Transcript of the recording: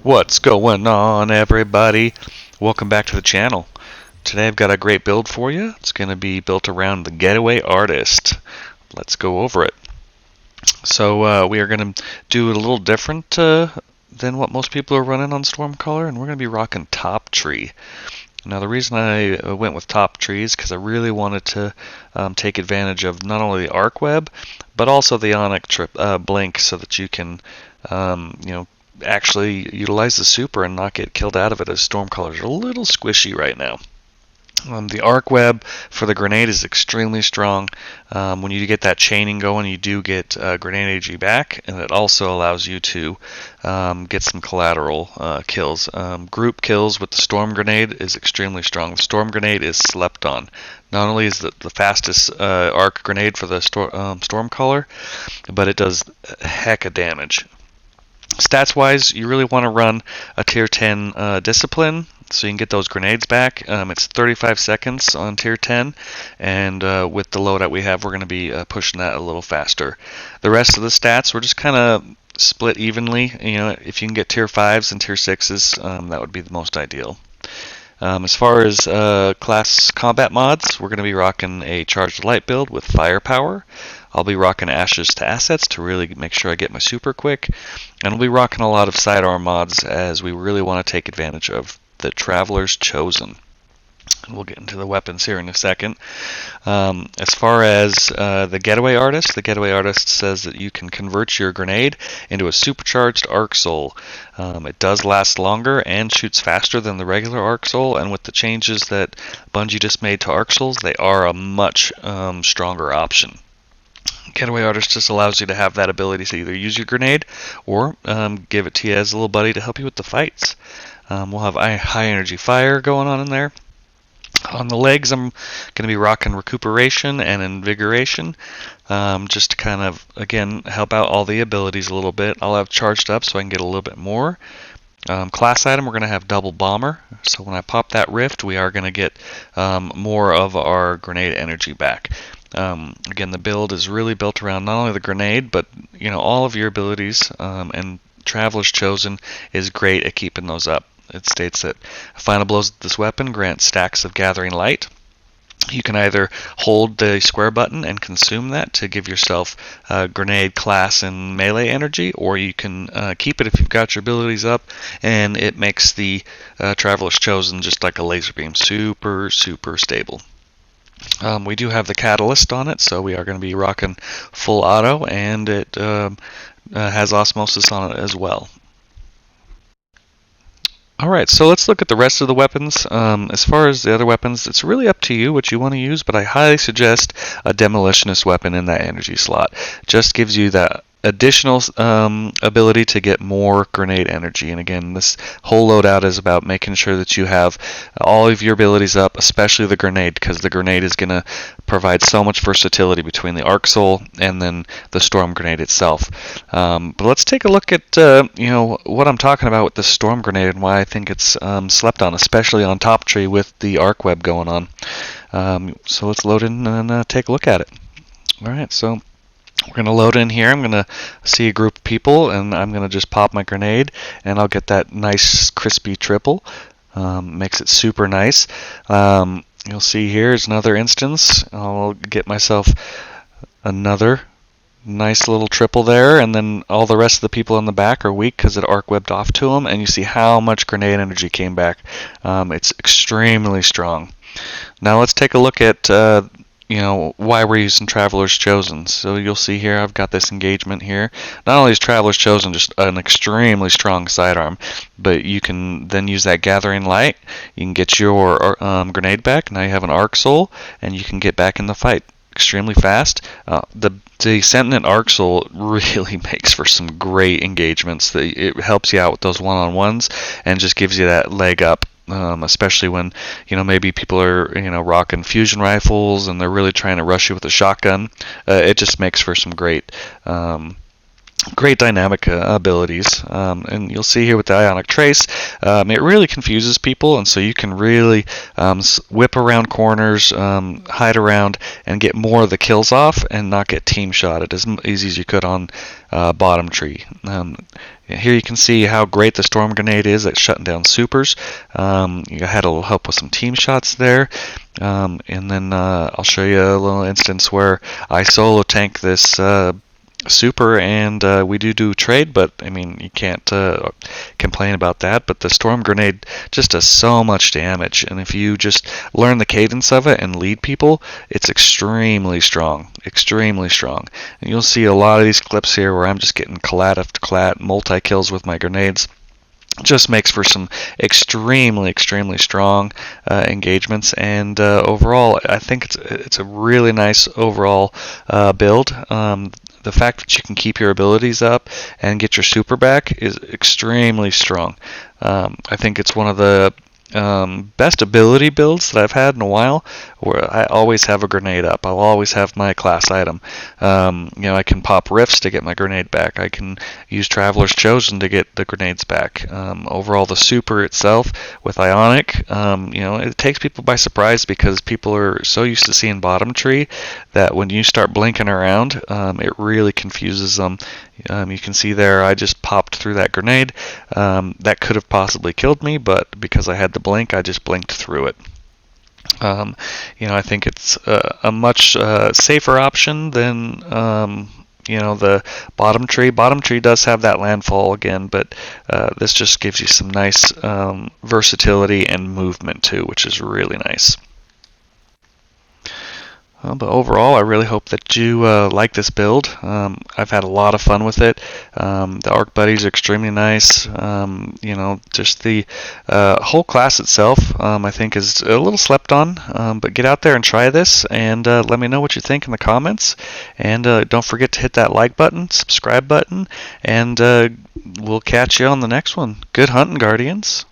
What's going on, everybody? Welcome back to the channel. Today I've got a great build for you. It's going to be built around the Getaway artist. Let's go over it. So we are going to do it a little different than what most people are running on Stormcaller, and we're going to be rocking Top Tree. Now the reason I went with Top Tree is because I really wanted to take advantage of not only the arc web, but also the Onyx blink, so that you can actually utilize the super and not get killed out of it, as Stormcallers are a little squishy right now. The arc web for the grenade is extremely strong. When you get that chaining going, you do get grenade AG back, and it also allows you to get some collateral kills. Group kills with the storm grenade is extremely strong. The storm grenade is slept on. Not only is it the fastest arc grenade for the Stormcaller, but it does a heck of damage. Stats wise, you really want to run a tier 10 discipline so you can get those grenades back. It's 35 seconds on tier 10, and with the loadout we have, we're going to be pushing that a little faster. The rest of the stats we're just kind of split evenly. If you can get tier 5s and tier 6s, that would be the most ideal. As far as class combat mods, we're going to be rocking a Charged Light build with firepower. I'll be rocking Ashes to Assets to really make sure I get my super quick. And we'll be rocking a lot of sidearm mods, as we really want to take advantage of the Traveler's Chosen. And we'll get into the weapons here in a second. As far as the Getaway artist says that you can convert your grenade into a supercharged arc soul. It does last longer and shoots faster than the regular arc soul, and with the changes that Bungie just made to arc souls, they are a much stronger option. Getaway Artist just allows you to have that ability to either use your grenade or give it to you as a little buddy to help you with the fights. We'll have high energy fire going on in there. On the legs, I'm going to be rocking Recuperation and Invigoration, just to kind of, again, help out all the abilities a little bit. I'll have Charged Up so I can get a little bit more. Class item, we're going to have Double Bomber, so when I pop that Rift, we are going to get more of our grenade energy back. Again, the build is really built around not only the grenade, but all of your abilities, and Traveler's Chosen is great at keeping those up. It states that final blows of this weapon grant stacks of Gathering Light. You can either hold the square button and consume that to give yourself grenade, class, and melee energy, or you can keep it if you've got your abilities up, and it makes the Traveler's Chosen just like a laser beam, super stable. We do have the catalyst on it, so we are going to be rocking full auto, and it has osmosis on it as well. Alright, so let's look at the rest of the weapons. As far as the other weapons, it's really up to you what you want to use, but I highly suggest a Demolitionist weapon in that energy slot. Just gives you that additional ability to get more grenade energy. And again, this whole loadout is about making sure that you have all of your abilities up, especially the grenade, because the grenade is going to provide so much versatility between the arc soul and then the storm grenade itself. But let's take a look at what I'm talking about with this storm grenade and why I think it's slept on, especially on Top Tree with the arc web going on. So let's load in and take a look at it. Alright, so we're going to load in here. I'm going to see a group of people, and I'm going to just pop my grenade, and I'll get that nice crispy triple. Makes it super nice. You'll see here is another instance. I'll get myself another nice little triple there, and then all the rest of the people in the back are weak because it arc webbed off to them, and you see how much grenade energy came back. It's extremely strong. Now let's take a look at why we're using Traveler's Chosen. So you'll see here I've got this engagement here. Not only is Traveler's Chosen just an extremely strong sidearm, but you can then use that Gathering Light. You can get your grenade back. Now you have an arc soul, and you can get back in the fight extremely fast. The Sentient Arc Soul really makes for some great engagements. It helps you out with those one-on-ones and just gives you that leg up. Especially when maybe people are rocking fusion rifles and they're really trying to rush you with a shotgun. It just makes for some great great dynamic abilities, and you'll see here with the Ionic Trace, it really confuses people, and so you can really whip around corners, hide around, and get more of the kills off, and not get team shotted as easy as you could on bottom tree. Here you can see how great the Storm Grenade is at shutting down supers. You had a little help with some team shots there. And then I'll show you a little instance where I solo tank this super, and we do trade, but I mean, you can't complain about that. But the Storm Grenade just does so much damage, and if you just learn the cadence of it and lead people, it's extremely strong, extremely strong. And you'll see a lot of these clips here where I'm just getting collat after collat, multi-kills with my grenades. Just makes for some extremely strong engagements, and overall I think it's a really nice overall build. The fact that you can keep your abilities up and get your super back is extremely strong. I think it's one of the best ability builds that I've had in a while, where I always have a grenade up. I'll always have my class item. I can pop rifts to get my grenade back. I can use Traveler's Chosen to get the grenades back. Overall, the super itself with Ionic, it takes people by surprise, because people are so used to seeing bottom tree that when you start blinking around, it really confuses them. You can see there I just popped through that grenade. That could have possibly killed me, but because I had the blink, I just blinked through it. I think it's a much safer option than the bottom tree. Bottom tree does have that landfall again, but this just gives you some nice versatility and movement too, which is really nice. But overall, I really hope that you like this build. I've had a lot of fun with it. The Arc Buddies are extremely nice. Just the whole class itself, I think, is a little slept on. But get out there and try this, and let me know what you think in the comments. And don't forget to hit that like button, subscribe button, and we'll catch you on the next one. Good hunting, Guardians.